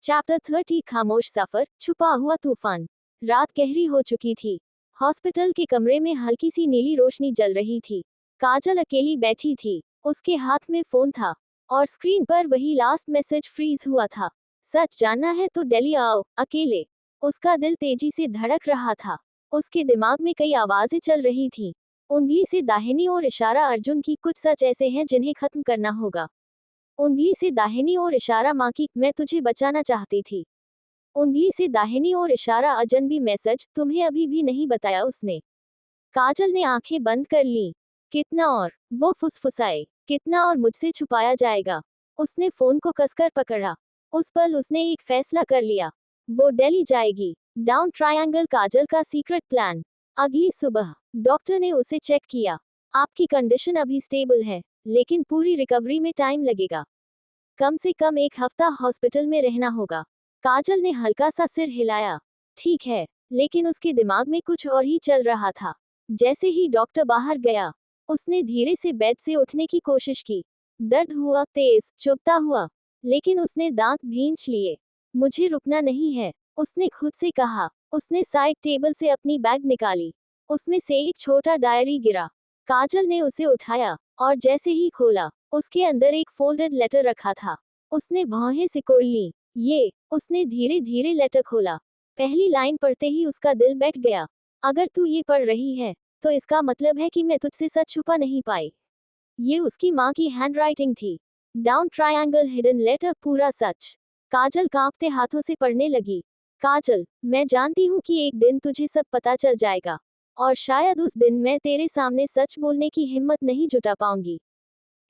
Chapter 30 खामोश सफर, छुपा हुआ तूफान। रात गहरी हो चुकी थी। हॉस्पिटल के कमरे में हल्की सी नीली रोशनी जल रही थी। काजल अकेली बैठी थी। उसके हाथ में फोन था और स्क्रीन पर वही लास्ट मैसेज फ्रीज हुआ था। सच जानना है तो दिल्ली आओ, अकेले। उसका दिल तेजी से धड़क रहा था। उसके दिमाग में कई आवाजें चल रही थीं। उंगली से दाहिनी ओर इशारा अर्जुन की, कुछ सच ऐसे हैं जिन्हें खत्म करना होगा। उंगली से दाहिनी ओर इशारा माँ की, मैं तुझे बचाना चाहती थी। उंगली से दाहिनी ओर इशारा अजनबी मैसेज, तुम्हें अभी भी नहीं बताया उसने। काजल ने आंखें बंद कर लीं। कितना और, वो फुसफुसाए, कितना और मुझसे छुपाया जाएगा। उसने फोन को कसकर पकड़ा। उस पल उसने एक फैसला कर लिया। वो दिल्ली जाएगी। डाउन ट्रायंगल काजल का सीक्रेट प्लान। अगली सुबह डॉक्टर ने उसे चेक किया। आपकी कंडीशन अभी स्टेबल है, लेकिन पूरी रिकवरी में टाइम लगेगा। कम से कम एक हफ्ता हॉस्पिटल में रहना होगा। काजल ने हल्का सा सिर हिलाया। ठीक है, लेकिन उसके दिमाग में कुछ और ही चल रहा था। जैसे ही डॉक्टर बाहर गया, उसने धीरे से बेड से उठने की कोशिश की। दर्द हुआ तेज, चुभता हुआ, लेकिन उसने दांत भींच लिए। मुझे रुकना नहीं है, उसने खुद से कहा। उसने साइड टेबल से अपनी बैग निकाली। उसमें से एक छोटा डायरी गिरा। काजल ने उसे उठाया और जैसे ही खोला, उसके अंदर एक फोल्डेड लेटर रखा था। उसने भौहें सिकोड़ ली। ये, उसने धीरे धीरे लेटर खोला। पहली लाइन पढ़ते ही उसका दिल बैठ गया। अगर तू ये पढ़ रही है, तो इसका मतलब है कि मैं तुझसे सच छुपा नहीं पाई। ये उसकी माँ की हैंडराइटिंग थी। डाउन ट्रायंगल हिडन लेटर, पूरा सच। काजल कांपते हाथों से पढ़ने लगी। काजल, मैं जानती हूँ कि एक दिन तुझे सब पता चल जाएगा, और शायद उस दिन मैं तेरे सामने सच बोलने की हिम्मत नहीं जुटा पाऊंगी।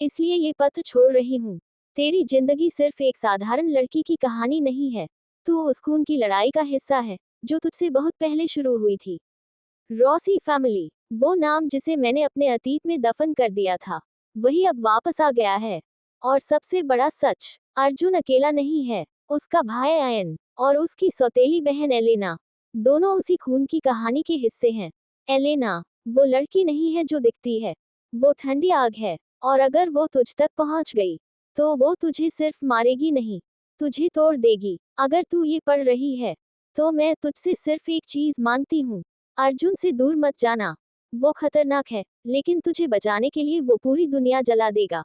इसलिए ये पत्र छोड़ रही हूँ। तेरी जिंदगी सिर्फ एक साधारण लड़की की कहानी नहीं है। तू उस खून की लड़ाई का हिस्सा है, जो तुझसे बहुत पहले शुरू हुई थी। रॉसी फैमिली, वो नाम जिसे मैंने अपने अतीत में दफन कर दिया था, वही अब वापस आ गया है। और सबसे बड़ा सच, अर्जुन अकेला नहीं है। उसका भाई आयन और उसकी सौतेली बहन एलेना, दोनों उसी खून की कहानी के हिस्से हैं। एलेना, वो लड़की नहीं है जो दिखती है। वो ठंडी आग है, और अगर वो तुझ तक पहुंच गई, तो वो तुझे सिर्फ मारेगी नहीं, तुझे तोड़ देगी। अगर तू ये पढ़ रही है, तो मैं तुझसे सिर्फ एक चीज मांगती हूँ। अर्जुन से दूर मत जाना। वो खतरनाक है, लेकिन तुझे बचाने के लिए वो पूरी दुनिया जला देगा।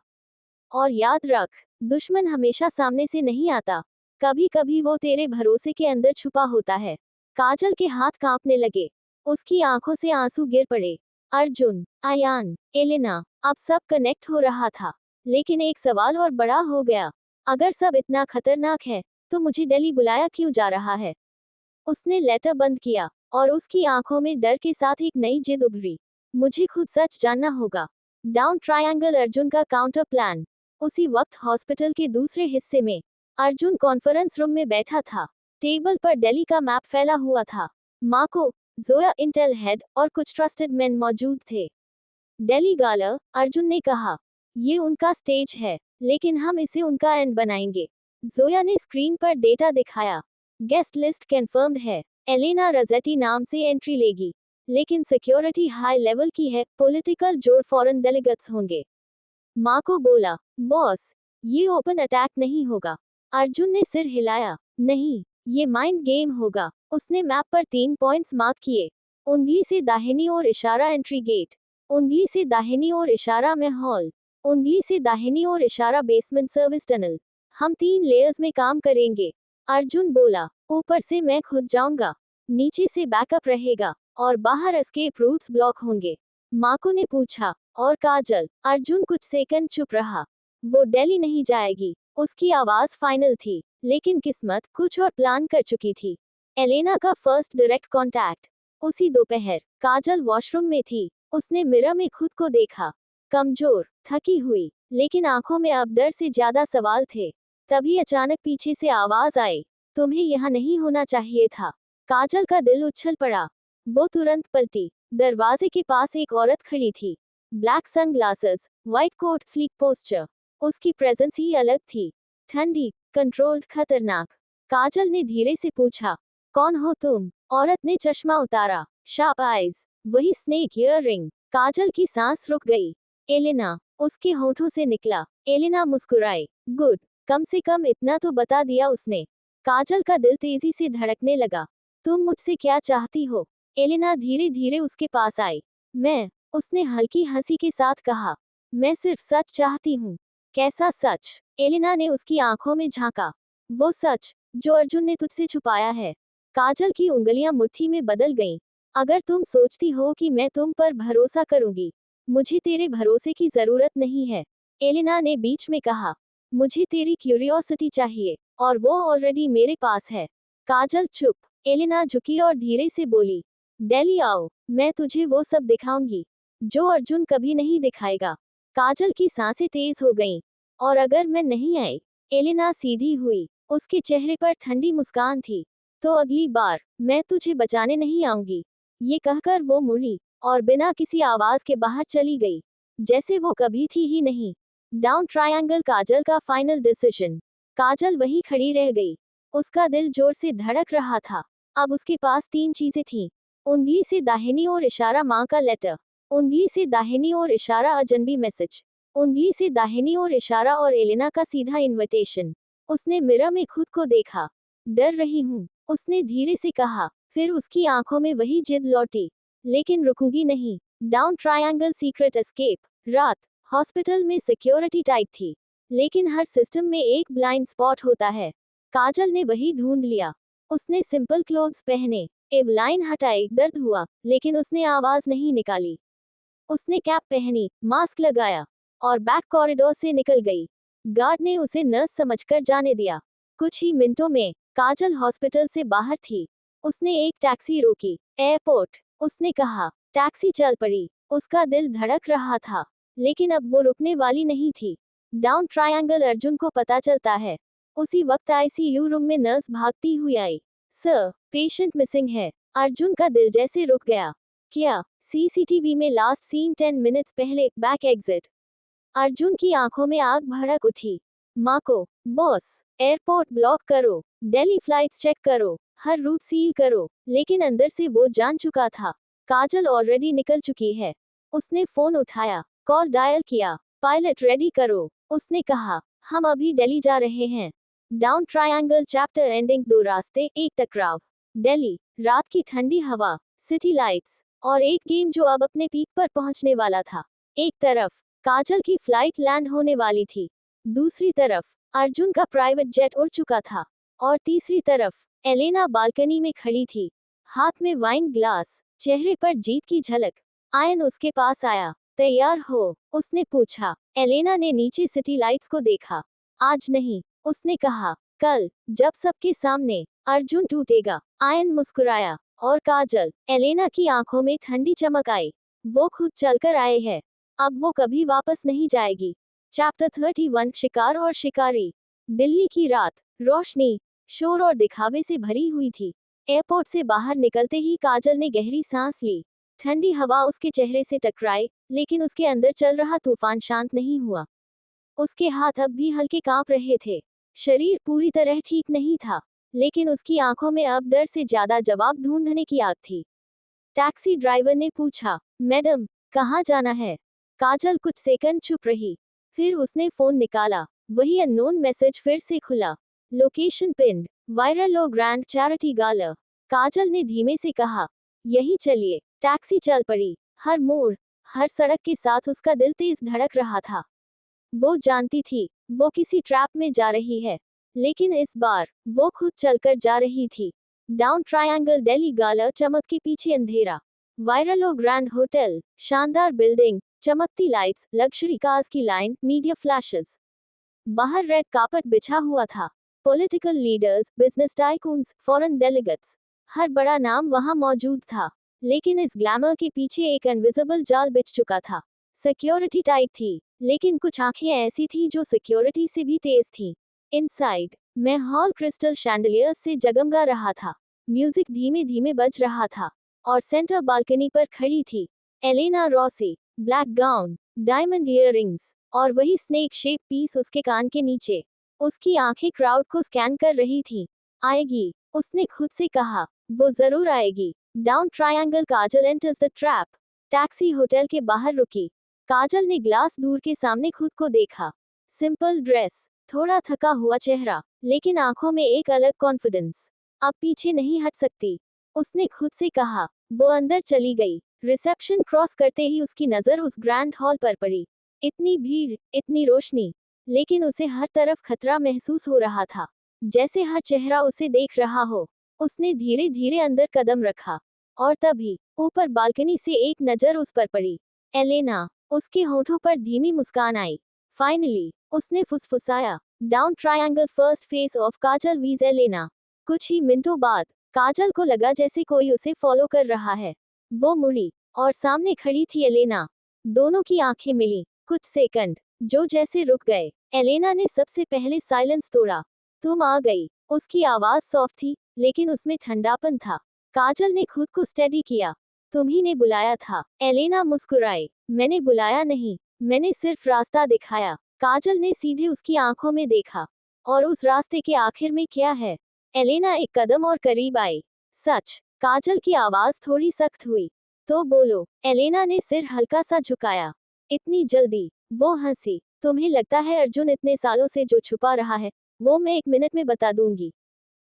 और याद रख, दुश्मन हमेशा सामने से नहीं आता। कभी कभी वो तेरे भरोसे के अंदर छुपा होता है। काजल के हाथ कांपने लगे। उसकी आंखों से आंसू गिर पड़े। अर्जुन, आयान, एलेना, अब सब कनेक्ट हो रहा था। लेकिन एक सवाल और बड़ा हो गया। अगर सब इतना खतरनाक है, तो मुझे दिल्ली बुलाया क्यों जा रहा है? उसने लेटर बंद किया, और उसकी आंखों में डर के साथ एक नई जिद उभरी। मुझे खुद सच जानना होगा। डाउन ट्रायंगल अर्जुन का काउंटर प्लान। उसी वक्त हॉस्पिटल के दूसरे हिस्से में अर्जुन कॉन्फ्रेंस रूम में बैठा था। टेबल पर दिल्ली का मैप फैला हुआ था। मार्को, जोया, इंटेल हेड और कुछ ट्रस्टेड मैन मौजूद थे। दिल्ली गालर, अर्जुन ने कहा, ये उनका स्टेज है, लेकिन हम इसे उनका एंड बनाएंगे। जोया ने स्क्रीन पर डेटा दिखाया। गेस्ट लिस्ट कंफर्म्ड है। एलेना रजेटी नाम से एंट्री लेगी, लेकिन सिक्योरिटी हाई लेवल की है, पॉलिटिकल जोड़ फॉरेन डेलीगेट्स होंगे। माँ को बोला, बॉस, ये ओपन अटैक नहीं होगा। अर्जुन ने सिर हिलाया। नहीं, ये माइंड गेम होगा। उसने मैप पर 3 पॉइंट्स मार्क किए। उंगली से दाहिनी ओर इशारा एंट्री गेट। उंगली से दाहिनी ओर इशारा में हॉल। उंगली से दाहिनी ओर इशारा बेसमेंट सर्विस टनल। हम 3 लेयर्स में काम करेंगे। अर्जुन बोला, ऊपर से मैं खुद जाऊंगा, नीचे से बैकअप रहेगा, और बाहर एस्केप रूट्स ब्लॉक होंगे। माको ने पूछा, और काजल? अर्जुन कुछ सेकंड चुप रहा। वो दिल्ली नहीं जाएगी। उसकी आवाज फाइनल थी, लेकिन किस्मत कुछ और प्लान कर चुकी थी। एलेना का फर्स्ट डायरेक्ट कांटेक्ट। उसी दोपहर काजल वॉशरूम में थी। उसने मिरर में खुद को देखा। कमजोर, थकी हुई, लेकिन आंखों में अब डर से ज्यादा सवाल थे। तभी अचानक पीछे से आवाज आई, तुम्हें यहाँ नहीं होना चाहिए था। काजल का दिल उछल पड़ा। वो तुरंत पलटी। दरवाजे के पास एक औरत खड़ी थी। Black sunglasses, white coat, sleek posture. उसकी प्रेजेंस ही अलग थी। ठंडी, कंट्रोल्ड, खतरनाक। काजल ने धीरे से पूछा, कौन हो तुम? औरत ने चश्मा उतारा। शार्प आईज, वही स्नेक ईयररिंग। काजल की सांस रुक गई। एलेना, उसके होठों से निकला। एलेना मुस्कुराई। गुड, कम से कम इतना तो बता दिया उसने। काजल का दिल तेजी से धड़कने लगा। तुम मुझसे क्या चाहती हो? एलेना धीरे धीरे उसके पास आई। मैं, उसने हल्की हंसी के साथ कहा। मैं सिर्फ सच चाहती हूँ। कैसा सच? एलेना ने उसकी आंखों में झांका। वो सच जो अर्जुन ने तुझसे छुपाया है। काजल की उंगलियां मुट्ठी में बदल गईं। अगर तुम सोचती हो कि मैं तुम पर भरोसा करूंगी, मुझे तेरे भरोसे की जरूरत नहीं है, एलेना ने बीच में कहा। मुझे तेरी क्यूरियोसिटी चाहिए, और वो ऑलरेडी मेरे पास है। काजल चुप। एलेना झुकी और धीरे से बोली, दिल्ली आओ, मैं तुझे वो सब दिखाऊंगी जो अर्जुन कभी नहीं दिखाएगा। काजल की सांसें तेज हो गईं। और अगर मैं नहीं आई? एलेना सीधी हुई। उसके चेहरे पर ठंडी मुस्कान थी। तो अगली बार मैं तुझे बचाने नहीं आऊंगी। ये कहकर वो मुड़ी और बिना किसी आवाज के बाहर चली गई, जैसे वो कभी थी ही नहीं। डाउन ट्रायंगल काजल का फाइनल डिसीजन। काजल वहीं खड़ी रह गई। उसका दिल जोर से धड़क रहा था। अब उसके पास 3 चीजें थीं। उंगली से दाहिनी ओर इशारा माँ का लेटर, उंगली से दाहिनी ओर इशारा अजनबी मैसेज, उंगली से दाहिनी ओर इशारा और एलेना का सीधा इनविटेशन। उसने मिरर में खुद को देखा। डर रही हूँ, उसने धीरे से कहा। फिर उसकी आंखों में वही जिद लौटी। लेकिन रुकूंगी नहीं। Down triangle secret escape. रात। हॉस्पिटल में सिक्योरिटी टाइट थी, लेकिन हर सिस्टम में एक ब्लाइंड स्पॉट होता है। काजल ने वही ढूंढ लिया। उसने सिंपल क्लोथ्स पहने, एवलाइन हटाई, दर्द हुआ, लेकिन उसने आवाज नहीं निकाली। उसने कैप पहनी, मास्क लगाया, और बैक कॉरिडोर से निकल गई। गार्ड ने उसे नर्स समझकर जाने दिया। कुछ ही मिनटों में काजल हॉस्पिटल से बाहर थी। उसने एक टैक्सी रोकी। एयरपोर्ट, उसने कहा। टैक्सी चल पड़ी। उसका दिल धड़क रहा था, लेकिन अब वो रुकने वाली नहीं थी। डाउन ट्रायंगल अर्जुन को पता चलता है। उसी वक्त आईसीयू रूम में नर्स भागती हुई आई। सर, पेशेंट मिसिंग है। अर्जुन का दिल जैसे रुक गया। क्या? सीसीटीवी में लास्ट सीन 10 मिनट्स पहले, बैक एग्जिट। अर्जुन की आंखों में आग भड़क उठी। माँ को, बॉस, एयरपोर्ट ब्लॉक करो, दिल्ली फ्लाइट्स चेक करो, हर रूट सील करो। लेकिन अंदर से वो जान चुका था, काजल ऑलरेडी निकल चुकी है। उसने फोन उठाया, कॉल डायल किया। पायलट रेडी करो, उसने कहा। हम अभी दिल्ली जा रहे हैं। Down triangle chapter ending. 2 रास्ते, एक टकराव। दिल्ली, रात की ठंडी हवा, सिटी लाइट्स, और एक गेम जो अब अपने पीक पर पहुंचने वाला था। एक तरफ काजल की फ्लाइट लैंड होने वाली थी, दूसरी तरफ अर्जुन का प्राइवेट जेट उड़ चुका था, और तीसरी तरफ एलेना बालकनी में खड़ी थी, हाथ में वाइन ग्लास, चेहरे पर जीत की झलक। आयन उसके पास आया। तैयार हो? उसने पूछा। एलेना ने नीचे सिटी लाइट्स को देखा। आज नहीं, उसने कहा। कल, जब सबके सामने अर्जुन टूटेगा। आयन मुस्कुराया। और काजल? एलेना की आंखों में ठंडी चमक आई। वो खुद चलकर आए हैं। अब वो कभी वापस नहीं जाएगी। चैप्टर 31 शिकार और शिकारी। दिल्ली की रात, रोशनी, शोर और दिखावे से भरी हुई थी। एयरपोर्ट से बाहर निकलते ही काजल ने गहरी सांस ली। ठंडी हवा उसके चेहरे से टकराई, लेकिन उसके अंदर चल रहा तूफान शांत नहीं हुआ। उसके हाथ अब भी हल्के कांप रहे थे। शरीर पूरी तरह ठीक नहीं था, लेकिन उसकी आंखों में अब डर से ज्यादा जवाब ढूंढने की आग थी। टैक्सी ड्राइवर ने पूछा, मैडम, कहाँ जाना है? काजल कुछ सेकंड चुप रही। फिर उसने फोन निकाला। वही अननोन मैसेज फिर से खुला। लोकेशन पिन्ड, वायरल लो ग्रैंड चैरिटी गाला। काजल ने धीमे से कहा, यही चलिए। टैक्सी चल पड़ी। हर मोड़, हर सड़क के साथ उसका दिल तेज धड़क रहा था। वो जानती थी, वो किसी ट्रैप में जा रही है, लेकिन इस बार वो खुद चलकर जा रही थी। डाउन ट्रायंगल दिल्ली, गाला चमक के पीछे अंधेरा। वायरलो ग्रैंड होटल, शानदार बिल्डिंग, चमकती लाइट्स, लग्जरी कार्स की लाइन, मीडिया फ्लैशेस। बाहर रेड कार्पेट बिछा हुआ था। Political leaders, business tycoons, foreign delegates, हर बड़ा नाम वहां मौजूद था। लेकिन इस ग्लैमर के पीछे एक इनविजिबल जाल बिछ चुका था। सिक्योरिटी टाइट थी, लेकिन कुछ आंखें ऐसी थी जो सिक्योरिटी से भी तेज थी। इनसाइड में हॉल क्रिस्टल शैंडलियर्स से जगमगा रहा था। म्यूजिक धीमे धीमे बज रहा था, और सेंटर बालकनी पर खड़ी थी Elena Rossi. Black gown, diamond earrings, और वही स्नेक शेप पीस उसके कान के नीचे। उसकी आंखें क्राउड को स्कैन कर रही थी। आएगी, उसने खुद से कहा। वो जरूर आएगी। Down triangle Kajal enters the trap. Taxi hotel के बाहर रुकी। काजल ने ग्लास दूर के सामने खुद को देखा। सिंपल ड्रेस, थोड़ा थका हुआ चेहरा, लेकिन आंखों में एक अलग कॉन्फिडेंस। अब पीछे नहीं हट सकती, उसने खुद से कहा। वो अंदर चली गई। रिसेप्शन क्रॉस करते ही उसकी नजर उस ग्रैंड हॉल पर पड़ी। इतनी भीड़, इतनी रोशनी, लेकिन उसे हर तरफ खतरा महसूस हो रहा था, जैसे हर चेहरा उसे देख रहा हो। उसने धीरे धीरे अंदर कदम रखा, और तभी ऊपर बालकनी से एक नजर उस पर पड़ी। एलेना। उसके होठों पर धीमी मुस्कान आई। फाइनली, उसने फुसफुसाया। Down triangle first face off Kajal versus Elena. कुछ ही मिनटों बाद काजल को लगा जैसे कोई उसे फॉलो कर रहा है। वो मुड़ी, और सामने खड़ी थी एलेना। दोनों की आंखें मिली। कुछ सेकंड जो जैसे रुक गए। एलेना ने सबसे पहले साइलेंस तोड़ा। तुम आ गई। उसकी आवाज सॉफ्ट थी, लेकिन उसमें ठंडापन था। काजल ने खुद को स्टेडी किया। तुम्ही ने बुलाया था। एलेना मुस्कुराई। मैंने बुलाया नहीं, मैंने सिर्फ रास्ता दिखाया। काजल ने सीधे उसकी आंखों में देखा। और उस रास्ते के आखिर में क्या है? एलेना एक कदम और करीब आई। सच। काजल की आवाज थोड़ी सख्त हुई। तो बोलो। एलेना ने सिर हल्का सा झुकाया। इतनी जल्दी? वो हंसी। तुम्हें लगता है अर्जुन इतने सालों से जो छुपा रहा है, वो मैं 1 मिनट में बता दूंगी।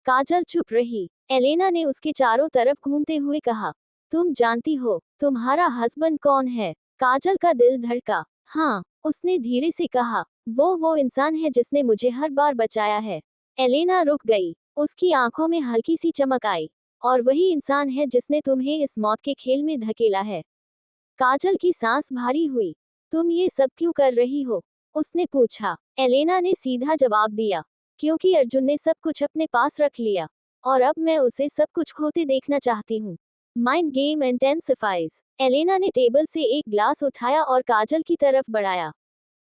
काजल चुप रही। एलेना ने उसके चारों तरफ घूमते हुए कहा, तुम जानती हो तुम्हारा हस्बैंड कौन है? काजल का दिल धड़का। हाँ, उसने धीरे से कहा, वो इंसान है जिसने मुझे हर बार बचाया है। एलेना रुक गई। उसकी आंखों में हल्की सी चमक आई। और वही इंसान है जिसने तुम्हें इस मौत के खेल में धकेला है। काजल की सांस भारी हुई। तुम ये सब क्यों कर रही हो? उसने पूछा। एलेना ने सीधा जवाब दिया, क्योंकि अर्जुन ने सब कुछ अपने पास रख लिया, और अब मैं उसे सब कुछ खोते देखना चाहती हूँ। Mind game intensifies. एलेना ने टेबल से एक ग्लास उठाया और काजल की तरफ बढ़ाया।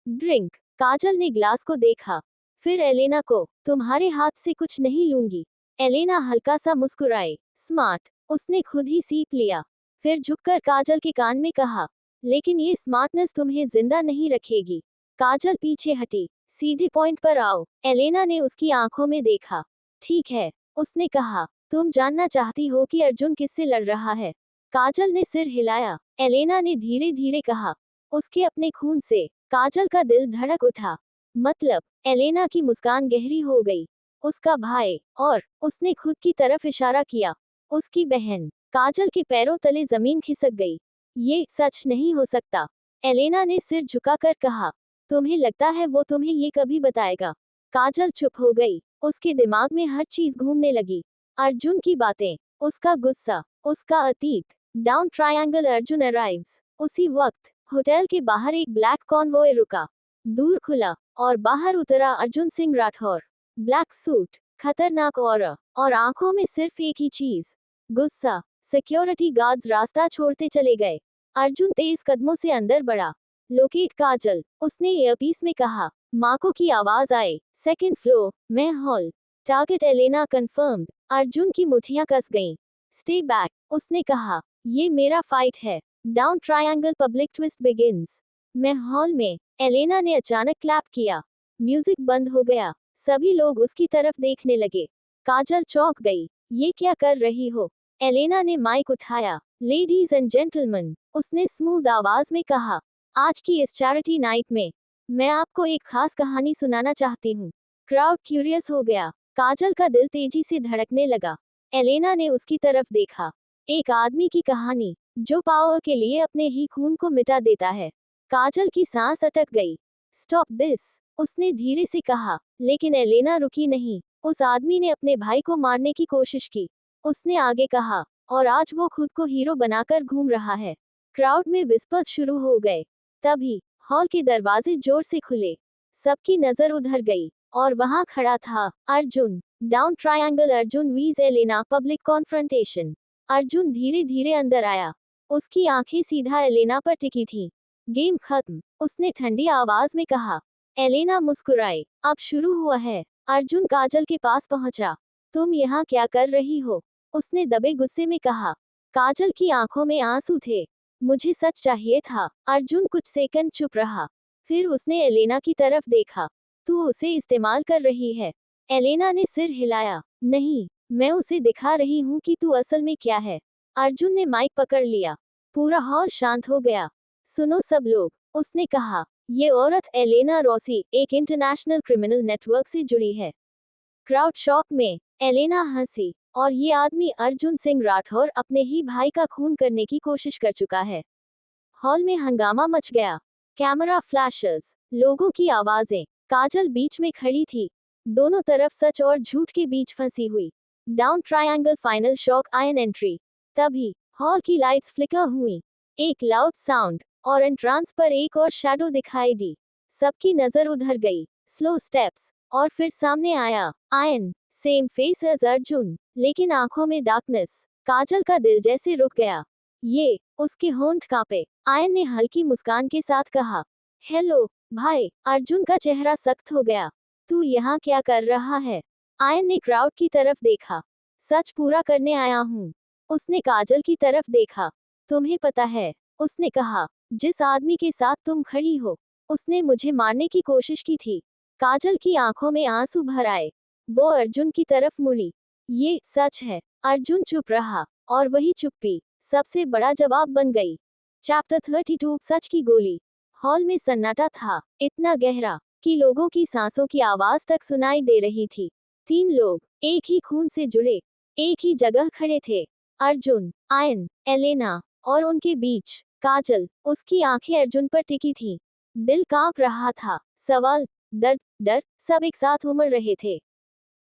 ड्रिंक। काजल ने ग्लास को देखा, फिर एलेना को। तुम्हारे हाथ से कुछ नहीं लूंगी। एलेना हल्का सा मुस्कुराई। स्मार्ट। उसने खुद ही सीप लिया। फिर झुककर काजल के कान में कहा, लेकिन ये स्मार्टनेस तुम्हें जिंदा नहीं रखेगी। काजल पीछे हटी। सीधे पॉइंट पर आओ। एलेना ने उसकी आंखों में देखा। ठीक है, उसने कहा। तुम जानना चाहती हो कि अर्जुन किससे लड़ रहा है? काजल ने सिर हिलाया। एलेना ने धीरे धीरे कहा, उसके अपने खून से। काजल का दिल धड़क उठा। मतलब? एलेना की मुस्कान गहरी हो गई। उसका भाई, और उसने खुद की तरफ इशारा किया। उसकी बहन। काजल के पैरों तले जमीन खिसक गई। ये सच नहीं हो सकता। एलेना ने सिर झुकाकर कहा, तुम्हें लगता है वो तुम्हें ये कभी बताएगा? काजल चुप हो गई। उसके दिमाग में हर चीज घूमने लगी। अर्जुन की बातें, उसका गुस्सा, उसका अतीत। Down triangle Arjun arrives. उसी वक्त होटल के बाहर एक ब्लैक कॉन्वॉय रुका। दूर खुला, और बाहर उतरा अर्जुन सिंह राठौर। ब्लैक सूट, खतरनाक ऑरा, और आंखों में सिर्फ एक ही चीज, गुस्सा। सिक्योरिटी गार्ड्स रास्ता छोड़ते चले गए। अर्जुन तेज कदमों से अंदर बढ़ा। लोकेट काजल, उसने ईयरपीस में कहा। माको की आवाज आई। सेकंड फ्लोर, मैं hall. Target Elena confirmed. Arjun की मुठियां कस गईं। स्टे बैक, उसने कहा। ये मेरा फाइट है। Down triangle public twist begins. मैं हॉल में। एलेना ने अचानक क्लैप किया। म्यूजिक बंद हो गया। सभी लोग उसकी तरफ देखने लगे। काजल चौंक गई। ये क्या कर रही हो? एलेना ने माइक उठाया। लेडीज एंड जेंटलमैन, उसने स्मूथ आवाज में कहा, आज की इस चैरिटी नाइट में मैं आपको एक खास कहानी सुनाना चाहती हूँ। क्राउड क्यूरियस हो गया। काजल का दिल तेजी से धड़कने लगा। एलेना ने उसकी तरफ देखा। एक आदमी की कहानी, जो पावर के लिए अपने ही खून को मिटा देता है। काजल की सांस अटक गई। स्टॉप दिस, उसने धीरे से कहा। लेकिन एलेना रुकी नहीं। उस आदमी ने अपने भाई को मारने की कोशिश की। उसने आगे कहा, और आज वो खुद को हीरो बनाकर घूम रहा है। क्राउड में विस्पर्स शुरू हो गए। तभी हॉल के दरवाजे जोर से खुले। सबकी नजर उधर गई, और वहां खड़ा था अर्जुन। डाउन ट्रायंगल अर्जुन वीज एलेना पब्लिक कॉन्फ्रंटेशन। अर्जुन धीरे धीरे अंदर आया। उसकी आंखें सीधा एलेना पर टिकी थीं। गेम खत्म, उसने ठंडी आवाज में कहा। एलेना मुस्कुराई। अब शुरू हुआ है। अर्जुन काजल के पास पहुंचा। तुम यहाँ क्या कर रही हो? उसने दबे गुस्से में कहा। काजल की आंखों में आंसू थे। मुझे सच चाहिए था। अर्जुन कुछ सेकंड चुप रहा। फिर उसने एलेना की तरफ देखा। तू उसे इस्तेमाल कर रही है? एलेना ने सिर हिलाया। नहीं, मैं उसे दिखा रही हूँ कि तू असल में क्या है। अर्जुन ने माइक पकड़ लिया। पूरा हॉल शांत हो गया। सुनो सब लोग, उसने कहा। ये औरत एलेना रॉसी एक इंटरनेशनल क्रिमिनल नेटवर्क से जुड़ी है। क्राउड शॉक में एलेना हंसी। और ये आदमी अर्जुन सिंह राठौर अपने ही भाई का खून करने की कोशिश कर चुका है। हॉल में हंगामा मच गया। कैमरा फ्लैशेस, लोगों की आवाजें। काजल बीच में खड़ी थी, दोनों तरफ सच और झूठ के बीच फंसी हुई। Down triangle final shock ion entry. तभी हॉल की लाइट्स फ्लिकर हुई, एक लाउड साउंड, और एंट्रांस पर एक और शैडो दिखाई दी। सबकी नजर उधर गई। स्लो स्टेप्स, और फिर सामने आया Ayan. Same face as Arjun, लेकिन आंखों में डार्कनेस। काजल का दिल जैसे रुक गया। ये, उसके होंठ कांपे। आयन ने हल्की मुस्कान के साथ कहा, हेलो भाई। अर्जुन का चेहरा सख्त हो गया। तू यहाँ क्या कर रहा है? आयन ने क्राउड की तरफ देखा। सच पूरा करने आया हूँ। उसने काजल की तरफ देखा। तुम्हें पता है, उसने कहा, जिस आदमी के साथ तुम खड़ी हो, उसने मुझे मारने की कोशिश की थी। काजल की आंखों में आंसू भर आए। वो अर्जुन की तरफ मुड़ी। ये सच है। अर्जुन चुप रहा, और वही चुप्पी सबसे बड़ा जवाब बन गई। चैप्टर 32 सच की गोली। हॉल में सन्नाटा था, इतना गहरा कि लोगों की सांसों की आवाज तक सुनाई दे रही थी। 3 लोग एक ही खून से जुड़े, एक ही जगह खड़े थे। अर्जुन, आयन, एलेना, और उनके बीच काजल। उसकी आंखें अर्जुन पर टिकी थीं। दिल कांप रहा था। सवाल, दर्द, डर, सब एक साथ उमड़ रहे थे।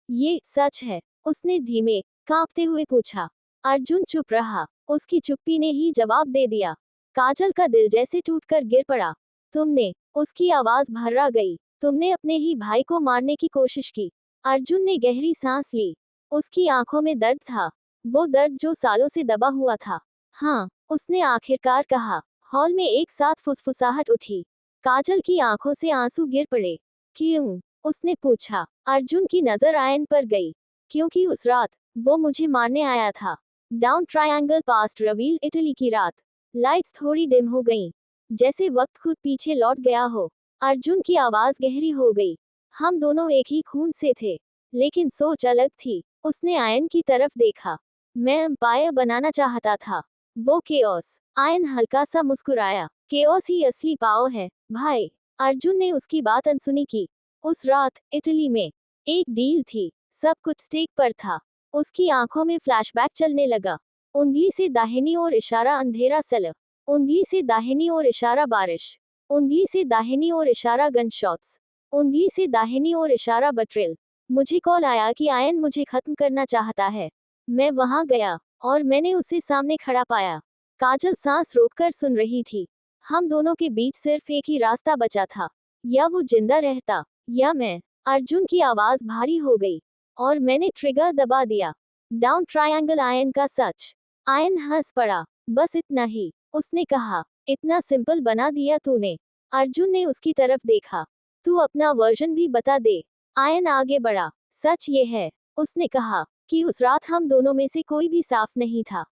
ये सच है? उसने धीमे, कांपते हुए पूछा। अर्जुन चुप रहा। उसकी चुप्पी ने ही जवाब दे दिया। काजल का दिल जैसे टूटकर गिर पड़ा। तुमने, उसकी आवाज भर्रा गई, तुमने अपने ही भाई को मारने की कोशिश की। अर्जुन ने गहरी सांस ली। उसकी आंखों में दर्द था, वो दर्द जो सालों से दबा हुआ था। हाँ, उसने आखिरकार कहा। हॉल में एक साथ फुसफुसाहट उठी। काजल की आंखों से आंसू गिर पड़े। क्यों? उसने पूछा। अर्जुन की नजर आयन पर गई। क्योंकि उस रात, वो मुझे मारने आया था। डाउन ट्रायंगल पास्ट रवील इटली की रात। लाइट्स थोड़ी डिम हो गईं, जैसे वक्त खुद पीछे लौट गया हो। अर्जुन की आवाज गहरी हो गई। हम दोनों एक ही खून से थे, लेकिन सोच अलग थी। उसने आयन की तरफ देखा। मैं एम्पायर बनाना चाहता था, वो केओस। आयन हल्का सा मुस्कुराया। केओस ही असली पाव है, भाई। अर्जुन ने उसकी बात अनसुनी की। उस रात, इटली में, एक डील थी, सब कुछ स्टेक पर था। उसकी आंखों में फ्लैशबैक चलने लगा। उंगली से दाहिनी ओर इशारा अंधेरा सेल, उंगली से दाहिनी ओर इशारा बारिश, उंगली से दाहिनी ओर इशारा गन शॉट्स, उंगली से दाहिनी ओर इशारा बट्रेल। मुझे कॉल आया कि आयन मुझे खत्म करना चाहता है। मैं वहां गया, और मैंने उसे सामने खड़ा पाया। काजल सांस रोककर सुन रही थी। हम दोनों के बीच सिर्फ एक ही रास्ता बचा था, या वो जिंदा रहता, या मैं। अर्जुन की आवाज भारी हो गई, और मैंने ट्रिगर दबा दिया। डाउन ट्रायंगल आयन का सच। आयन हंस पड़ा। बस इतना ही, उसने कहा। इतना सिंपल बना दिया तूने। अर्जुन ने उसकी तरफ देखा। तू अपना वर्जन भी बता दे। आयन आगे बढ़ा। सच ये है, उसने कहा, कि उस रात हम दोनों में से कोई भी साफ नहीं था।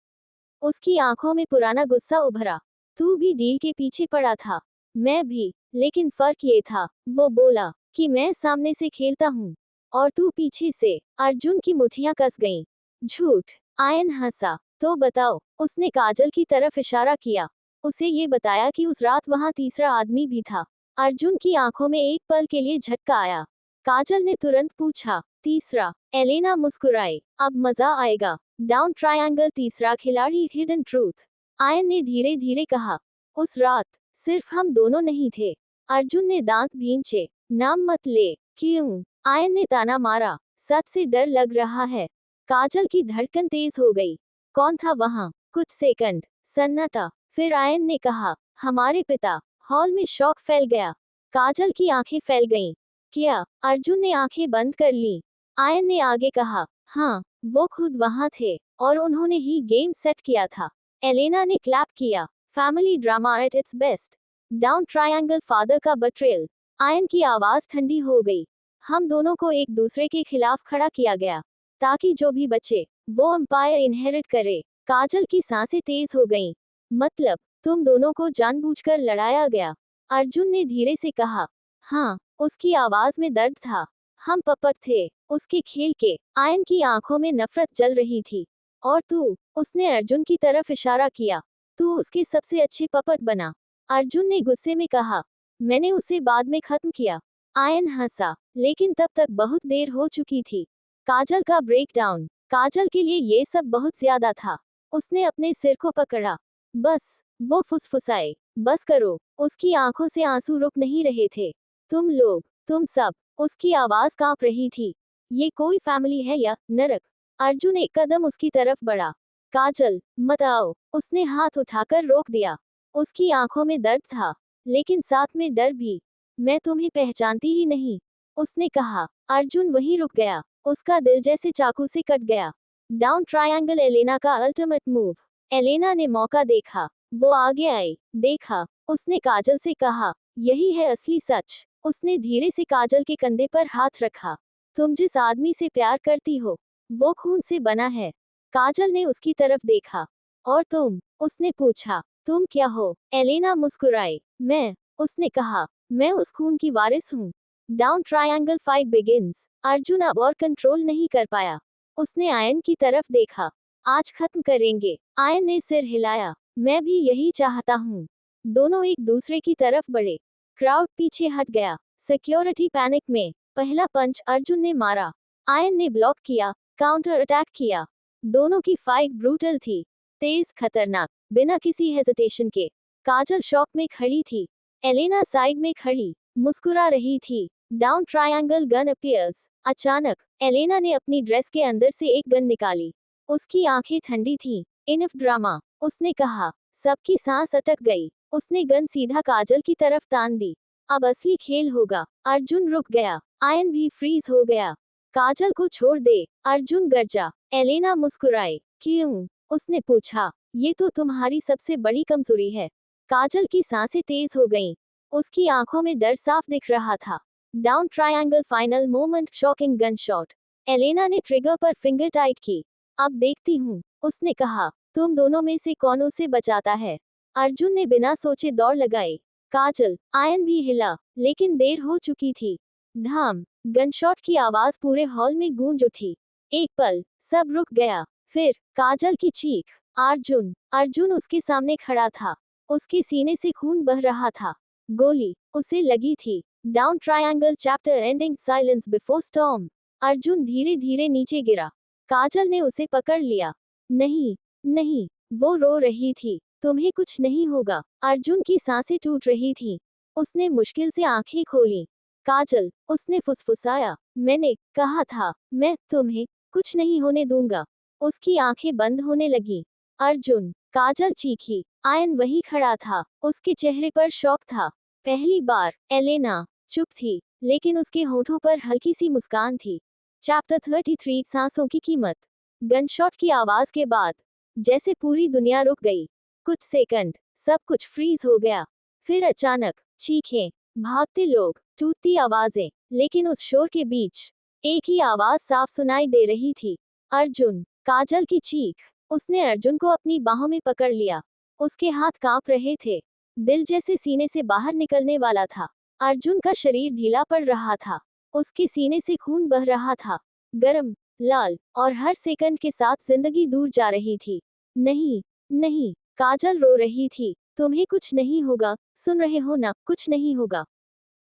उसकी आंखों में पुराना गुस्सा उभरा। तू भी डील के पीछे पड़ा था, मैं भी, लेकिन फर्क ये था, वो बोला, कि मैं सामने से खेलता हूँ, और तू पीछे से। अर्जुन की मुट्ठियां कस गईं। झूठ। आयन हंसा। तो बताओ। उसने काजल की तरफ इशारा किया। उसे ये बताया कि उस रात वहां तीसरा आदमी भी था। अर्जुन की आंखों में एक पल के लिए झटका आया। काजल ने तुरंत पूछा, तीसरा? एलेना मुस्कुराई। अब मजा आएगा। डाउन ट्रायंगल तीसरा खिलाड़ी हिडन ट्रूथ। आयन ने धीरे धीरे कहा, उस रात, सिर्फ हम दोनों नहीं थे। अर्जुन ने दांत भींचे। नाम मत ले। क्यों? आयन ने ताना मारा। सच से डर लग रहा है। काजल की धड़कन तेज हो गई। कौन था वहां? कुछ सेकंड सन्नाटा। फिर आयन ने कहा, हमारे पिता। हॉल में शौक फैल गया। काजल की आंखें फैल गईं। क्या? अर्जुन ने आंखें बंद कर ली। आयन ने आगे कहा, हाँ, वो खुद वहां थे, और उन्होंने ही गेम सेट किया था। एलेना ने क्लैप किया। Family drama at its best. Down triangle father का बट्रेल। आयन की आवाज ठंडी हो गई। हम दोनों को एक दूसरे के खिलाफ खड़ा किया गया, ताकि जो भी बचे, वो एम्पायर इनहेरिट करे। काजल की सांसें तेज हो गईं। मतलब, तुम दोनों को जानबूझकर लड़ाया गया? अर्जुन ने धीरे से कहा। हाँ, उसकी आवाज में दर्द था। हम पपट थे, उसके खेल के। आयन की आंखों में नफरत जल रही थी। और तू? उसने अर्जुन की तरफ इशारा किया। तू उसके सबसे अच्छे पपट बना। अर्जुन ने गुस्से में कहा। मैंने उसे बाद में खत्म किया। आयन हंसा, लेकिन तब तक बहुत देर हो चुकी थी। काजल का ब्रेकडाउन। काजल के लिए ये सब बहुत ज्यादा था। उसने अपने सिर को पकड़ा। बस, वो फुसफुसाए, बस करो। उसकी आंखों से आंसू रुक नहीं रहे थे। तुम लोग, तुम सब। उसकी आवाज कांप रही थी। ये कोई फैमिली है या नरक? अर्जुन एक कदम उसकी तरफ बढ़ा। काजल, मत आओ। उसने हाथ उठाकर रोक दिया। उसकी आंखों में दर्द था, लेकिन साथ में डर भी। मैं तुम्हें पहचानती ही नहीं, उसने कहा। अर्जुन वहीं रुक गया। उसका दिल जैसे चाकू से कट गया। डाउन ट्रायंगल एलेना का अल्टीमेट मूव। एलेना ने मौका देखा। वो आगे आई। देखा, उसने काजल से कहा, यही है असली सच। उसने धीरे से काजल के कंधे पर हाथ रखा। तुम जिस आदमी से प्यार करती हो, वो खून से बना है। काजल ने उसकी तरफ देखा। और तुम? उसने पूछा। तुम क्या हो? एलेना मुस्कुराई। मैं, उसने कहा, मैं उस खून की वारिस हूँ। Down triangle fight begins. Arjun अब और कंट्रोल नहीं कर पाया। उसने आयन की तरफ देखा। आज खत्म करेंगे। आयन ने सिर हिलाया। मैं भी यही चाहता हूँ। दोनों एक दूसरे की तरफ बढ़े। क्राउड पीछे हट गया। सिक्योरिटी पैनिक में। पहला पंच अर्जुन ने मारा। आयन ने ब्लॉक किया, काउंटर अटैक किया। दोनों की फाइट ब्रूटल थी, तेज, खतरनाक, बिना किसी हेजिटेशन के। काजल शॉक में खड़ी थी। एलेना साइड में खड़ी, मुस्कुरा रही थी। Down triangle gun appears. अचानक, एलेना ने अपनी ड्रेस के अंदर से एक गन निकाली। उसकी आंखें ठंडी थीं। इनफ ड्रामा, उसने कहा। सबकी सांस अटक गई। उसने गन सीधा काजल की तरफ तान दी। अब असली खेल होगा। अर्जुन रुक गया। आयन भी फ्रीज हो गया। काजल को छोड़ दे, अर्जुन गरजा। एलेना मुस्कुराई। क्यों? उसने पूछा। ये तो तुम्हारी सबसे बड़ी कमजोरी है। काजल की सांसें तेज हो गईं। उसकी आंखों में डर साफ दिख रहा था। Down triangle final moment, shocking gun shot. Elena ने ट्रिगर पर फिंगर टाइट की। अब देखती हूँ, उसने कहा, तुम दोनों में से कौन उसे बचाता है। अर्जुन ने बिना सोचे दौड़ लगाई। काजल, आयन भी हिला, लेकिन देर हो चुकी थी। धाम, गनशॉट की आवाज पूरे हॉल में गूंज उठी। एक पल, सब रुक गया। फिर, काजल की चीख। अर्जुन, अर्जुन उसके सामने खड़ा था। उसके सीने से खून बह रहा था। गोली, उसे लगी थी। Down triangle chapter ending, silence before storm. Arjun धीरे धीरे नीचे गिरा। काजल ने उसे पकड़ लिया। नहीं, नहीं, वो रो रही थी। तुम्हें कुछ नहीं होगा। अर्जुन की सांसें टूट रही थीं। उसने मुश्किल से आंखें खोली। काजल, उसने फुसफुसाया, मैंने कहा था, मैं तुम्हें कुछ नहीं होने दूंगा। उसकी आंखें बंद होने लगी। अर्जुन, काजल चीखी। आयन वहीं खड़ा था। उसके चेहरे पर शौक था। पहली बार। एलेना चुप थी, लेकिन उसके होठों पर हल्की सी मुस्कान थी। चैप्टर 33, सांसों की कीमत। गनशॉट की आवाज के बाद, जैसे पूरी दुनिया रुक गई। कुछ सेकंड, सब कुछ फ्रीज हो गया। फिर अचानक, चीखें, भागते लोग, टूटती आवाजें, लेकिन उस शोर के बीच एक ही आवाज साफ सुनाई दे रही थी। अर्जुन, काजल की चीख। उसने अर्जुन को अपनी बाहों में पकड़ लिया। उसके हाथ कांप रहे थे। दिल जैसे सीने से बाहर निकलने वाला था। अर्जुन का शरीर ढीला पड़ रहा था। उसके सीने से खून बह रहा था, गरम, लाल, और हर सेकंड के साथ जिंदगी दूर जा रही थी। नहीं, नहीं, काजल रो रही थी। तुम्हें कुछ नहीं होगा, सुन रहे हो ना, कुछ नहीं होगा।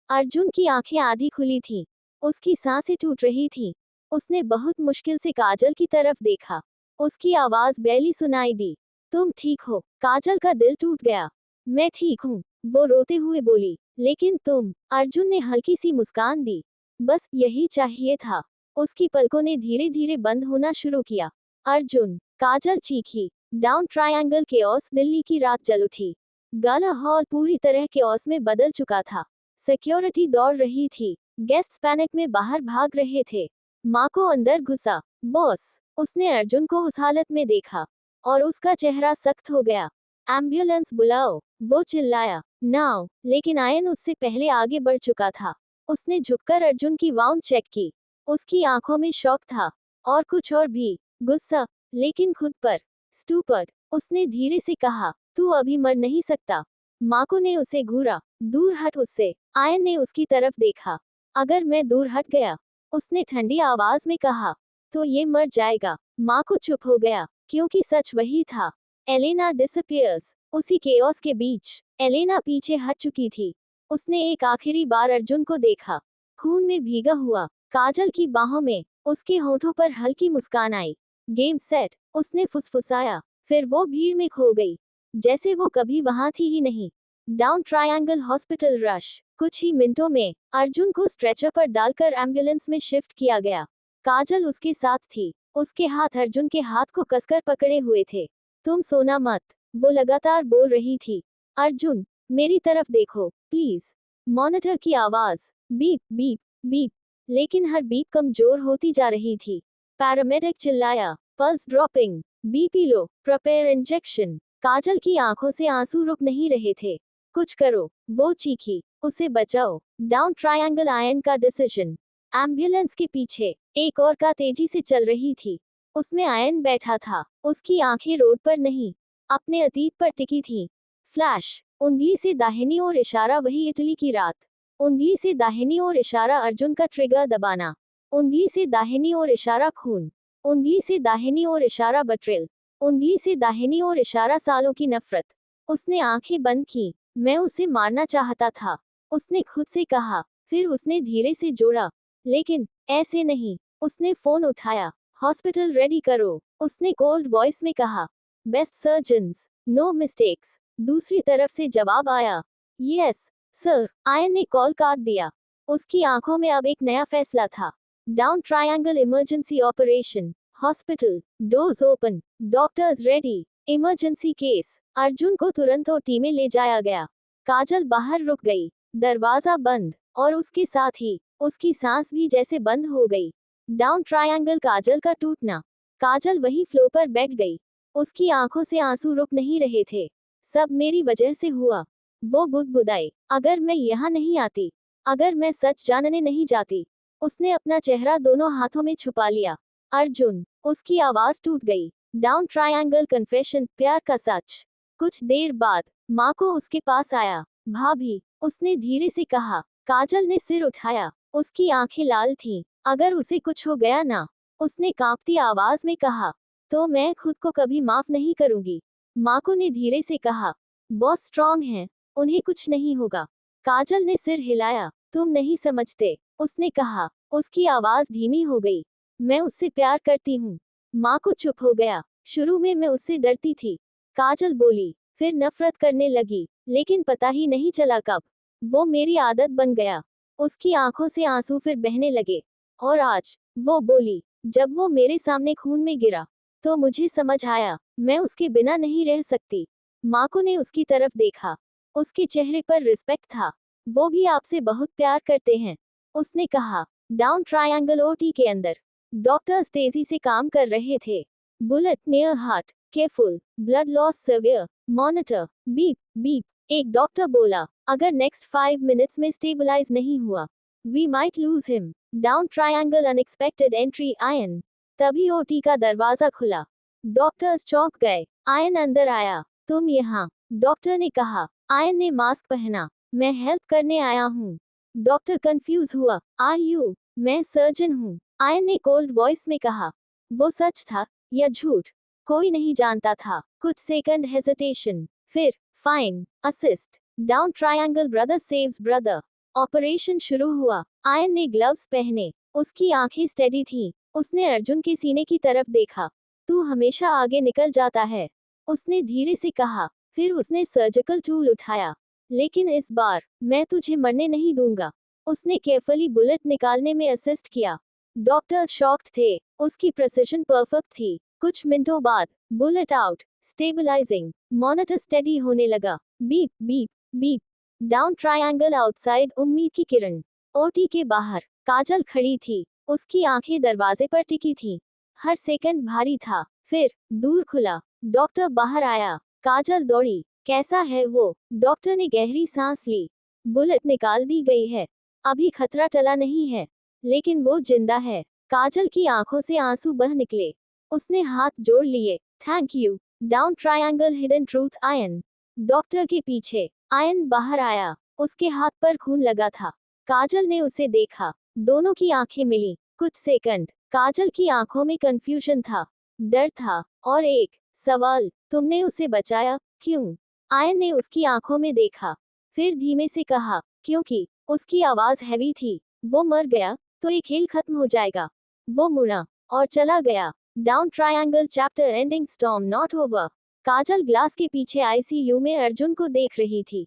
अर्जुन की आंखें आधी खुली थीं। उसकी सांसें टूट रही थीं। उसने बहुत मुश्किल से काजल की तरफ देखा। उसकी आवाज बैली सुनाई दी। तुम ठीक हो? काजल का दिल टूट गया। मैं ठीक हूँ, वो रोते हुए बोली। लेकिन तुम? अर्जुन ने हल्की सी मुस्कान दी। बस यही चाहिए था। उसकी पलकों ने धीरे धीरे बंद होना शुरू किया। अर्जुन, काजल चीखी। डाउन ट्रायंगल केओस, दिल्ली की रात जल उठी। गाला हॉल पूरी तरह केओस में बदल चुका था। सिक्योरिटी दौड़ रही थी। गेस्ट्स पैनिक में बाहर भाग रहे थे। माँ को अंदर घुसा। बॉस, उसने अर्जुन को उस हालत में देखा, और उसका चेहरा सख्त हो गया। एम्बुलेंस बुलाओ, वो चिल्लाया। नाउ, लेकिन आयन उससे पहले आगे बढ़ चुका था। उसने झुककर अर्जुन की वाउंड चेक की। उसकी आंखों में शौक था, और कुछ और भी, गुस्सा, लेकिन खुद पर। स्टूपर्ड, उसने धीरे से कहा, तू अभी मर नहीं सकता। माको ने उसे घूरा। दूर हट उससे। आयन ने उसकी तरफ देखा। अगर मैं दूर हट गया, उसने ठंडी आवाज में कहा, तो ये मर जाएगा। माको चुप हो गया, क्योंकि सच वही था। Elena disappears. उसी केओस के बीच, एलेना पीछे हट चुकी थी। उसने एक आखिरी बार अर्जुन को देखा, खून में भीगा हुआ। काजल की बाहों में उसके होठों पर हल्की मुस्कान आई। गेम सेट, उसने फुसफुसाया। फिर वो भीड़ में खो गई, जैसे वो कभी वहां थी ही नहीं। Down triangle hospital rush. कुछ ही मिनटों में अर्जुन को स्ट्रेचर पर डालकर एम्बुलेंस में शिफ्ट किया गया। काजल उसके साथ थी। उसके हाथ अर्जुन के हाथ को कसकर पकड़े हुए थे। तुम सोना मत, वो लगातार बोल रही थी। अर्जुन, मेरी तरफ देखो प्लीज। मॉनिटर की आवाज, बीप बीप बीप, लेकिन हर बीप कमजोर होती जा रही थी। पैरामेडिक चिल्लाया, pulse dropping, BP low, prepare injection. Kajal की आंखों से आंसू रुक नहीं रहे थे। कुछ करो, वो चीखी, उसे बचाओ। डाउन ट्रायंगल आयन का डिसीजन। एम्बुलेंस के पीछे एक और कार तेजी से चल रही थी। उसमें आयन बैठा था। उसकी आंखें रोड पर नहीं, अपने अतीत पर टिकी थी। फ्लैश, उंगली से दाहिनी ओर इशारा, वही इटली की रात। उंगली से दाहिनी ओर इशारा, अर्जुन का ट्रिगर दबाना। उंगली से दाहिनी ओर इशारा, खून। उंगली से दाहिनी ओर इशारा, बट्रेल। उंगली से दाहिनी ओर इशारा, सालों की नफरत। उसने आंखें बंद की। मैं उसे मारना चाहता था, उसने खुद से कहा। फिर उसने धीरे से जोड़ा, लेकिन ऐसे नहीं। उसने फोन उठाया। हॉस्पिटल रेडी करो, उसने कोल्ड वॉइस में कहा। Best surgeons, no mistakes. दूसरी तरफ से जवाब आया, यस सर। आयन ने कॉल काट दिया। उसकी आंखों में अब एक नया फैसला था। Down triangle emergency operation. Hospital doors open, doctors ready. Emergency case. Arjun को तुरंत ओटी में ले जाया गया। काजल बाहर रुक गई। दरवाजा बंद, और उसके साथ ही उसकी सांस भी जैसे बंद हो गई। डाउन ट्रायंगल काजल का टूटना। काजल वही फ्लो पर बैठ गई। उसकी आंखों से आंसू रुक नहीं रहे थे। सब मेरी वजह से हुआ, वो बुदबुदाई। अगर मैं यहाँ नहीं आती, अगर मैं सच जानने नहीं जाती। उसने अपना चेहरा दोनों हाथों में छुपा लिया। अर्जुन, उसकी आवाज टूट गई। डाउन ट्रायंगल कन्फेशन, प्यार का सच। कुछ देर बाद माँ को उसके पास आया। भाभी, उसने धीरे से कहा। काजल ने सिर उठाया। उसकी आंखें लाल थीं। अगर उसे कुछ हो गया ना, उसने कांपती आवाज में कहा, तो मैं खुद को कभी माफ नहीं करूंगी। माको ने धीरे से कहा, बॉस स्ट्रांग हैं, उन्हें कुछ नहीं होगा। काजल ने सिर हिलाया। तुम नहीं समझते, उसने कहा। उसकी आवाज धीमी हो गई। मैं उससे प्यार करती हूँ। माँ को चुप हो गया। शुरू में मैं उससे डरती थी, काजल बोली। फिर नफरत करने लगी, लेकिन पता ही नहीं चला कब वो मेरी आदत बन गया। उसकी आंखों से आंसू फिर बहने लगे। और आज, वो बोली, जब वो मेरे सामने खून में गिरा, तो मुझे समझ आया, मैं उसके बिना नहीं रह सकती। माको ने उसकी तरफ देखा। उसके चेहरे पर रिस्पेक्ट था। वो भी आपसे बहुत प्यार करते हैं, उसने कहा। डाउन ट्रायंगल ओटी के अंदर डॉक्टर्स तेजी से काम कर रहे थे। Bullet near heart, careful, blood loss severe, monitor, beep beep. एक डॉक्टर बोला, अगर नेक्स्ट 5 मिनट्स में स्टेबलाइज नहीं हुआ, we might lose him. Down triangle unexpected entry Ayan. तभी ओटी का दरवाजा खुला। डॉक्टर्स चौंक गए। आयन अंदर आया। तुम यहाँ, डॉक्टर ने कहा। आयन ने मास्क पहना। मैं हेल्प करने आया हूँ। डॉक्टर कंफ्यूज हुआ। Are you? मैं सर्जन हूँ, आयन ने कोल्ड वॉइस में कहा। वो सच था या झूठ, कोई नहीं जानता था। कुछ सेकंड हेजिटेशन, फिर fine, assist, down triangle, brother saves brother. Operation शुरू हुआ। आयन ने ग्लव्स पहने। उसकी आंखें स्टेडी थीं। उसने अर्जुन के सीने की तरफ देखा। तू हमेशा आगे निकल जाता है, उसने धीरे से कहा। फिर उसने सर्जिकल टूल उठाया। लेकिन इस बार मैं तुझे मरने नहीं दूंगा। उसने केयरफुली बुलेट निकालने में असिस्ट किया। डॉक्टर्स शॉक्ड थे। उसकी प्रिसिशन परफेक्ट थी। कुछ मिनटों बाद bullet out, stabilizing, monitor steady होने लगा। Beep beep beep. Down triangle outside, उम्मीद की किरण। ओटी के बाहर काजल खड़ी थी। उसकी आंखें दरवाजे पर टिकी थीं। हर सेकंड भारी था। फिर दूर खुला। डॉक्टर बाहर आया। काजल दौड़ी। कैसा है वो? डॉक्टर ने गहरी सांस ली। बुलेट निकाल दी गई है, अभी खतरा टला नहीं है, लेकिन वो जिंदा है। काजल की आंखों से आंसू बह निकले। उसने हाथ जोड़ लिए। Thank you. Down triangle hidden truth ion. Doctor के पीछे आयन बाहर आया। उसके हाथ पर खून लगा था। काजल ने उसे देखा। दोनों की आंखें मिली। कुछ सेकंड काजल की आंखों में कंफ्यूजन था, डर था, और एक सवाल, तुमने उसे बचाया, क्यों? आयन ने उसकी आंखों में देखा, फिर धीमे से कहा, क्योंकि उसकी आवाज हैवी थी। वो मर गया तो ये खेल खत्म हो जाएगा। वो मुड़ा और चला गया। Down triangle chapter ending storm not over. Kajal glass के पीछे आईसीयू में अर्जुन को देख रही थी।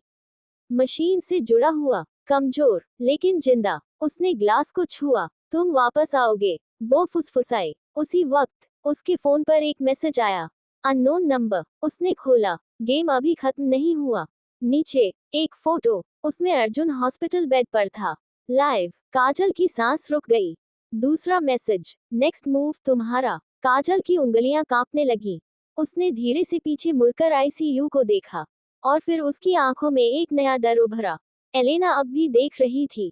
मशीन से जुड़ा हुआ, कमजोर लेकिन जिंदा। उसने ग्लास को छुआ। तुम वापस आओगे, वो फुसफुसाए। उसी वक्त उसके फोन पर एक मैसेज आया, अननोन नंबर। उसने खोला। गेम अभी खत्म नहीं हुआ। नीचे एक फोटो, उसमें अर्जुन हॉस्पिटल बेड पर था। लाइव। काजल की सांस रुक गई। दूसरा मैसेज, नेक्स्ट मूव तुम्हारा। काजल की उंगलियां कांपने लगी। उसने धीरे से पीछे मुड़कर आईसीयू को देखा और फिर उसकी आंखों में एक नया डर उभरा। एलेना अब भी देख रही थी।